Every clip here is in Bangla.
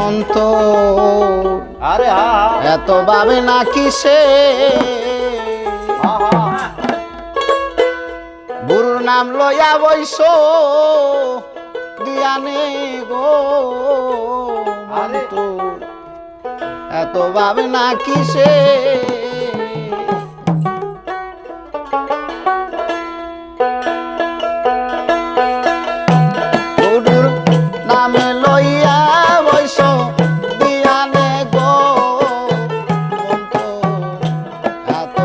মন্ত আরে এত ভাবে না কিসে গুরুর নাম লইয়া বৈশ দিয়ানে গো মন্ত এত ভাবে না কিসে গুরুর নামে লইয়া বৈশ দিয়ানে গো মন্ত এত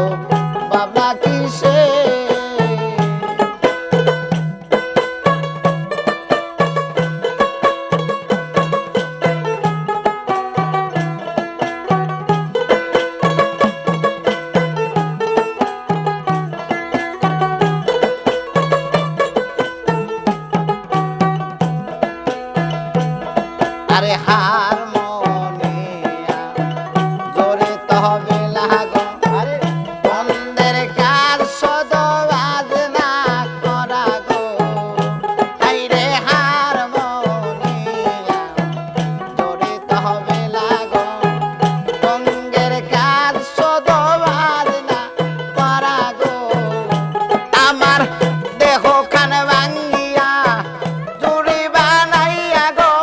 ভাবনা কিসে আরে হারমোনিয়া জোরে তহবে লাগো আরে বন্ধের কাজ সদ বাজনা করা গো আইরে হারমোনিয়া জোরে তহবে লাগো বন্ধের কাজ সদ বাজনা করা গো আমার দেহ খান ভাঙ্গিয়া জুড়ি বানাইয়া গো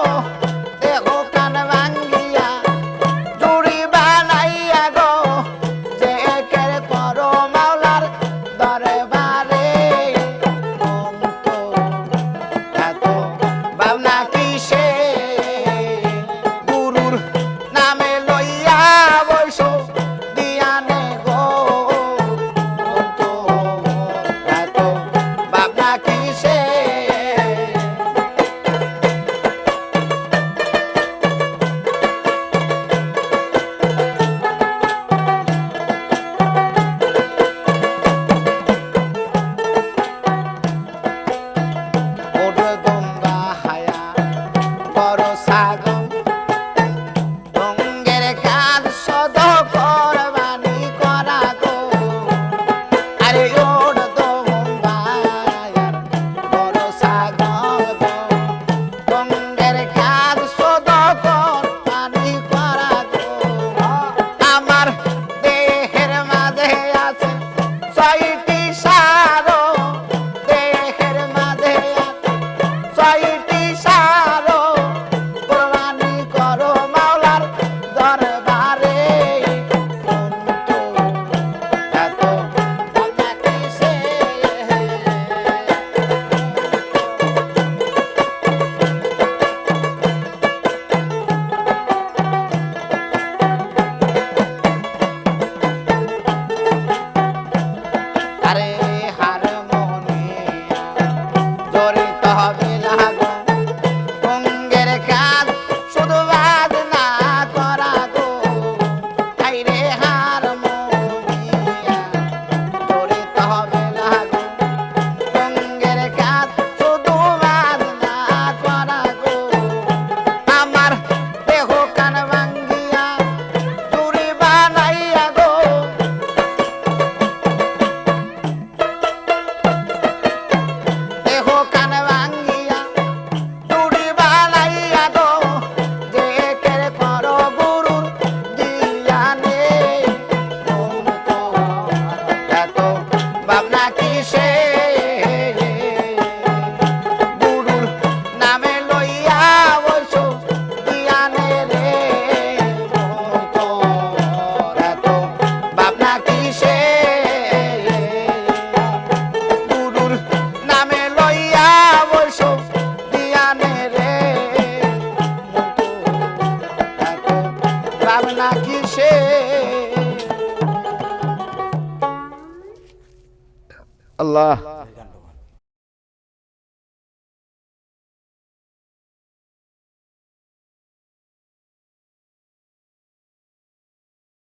আল্লাহ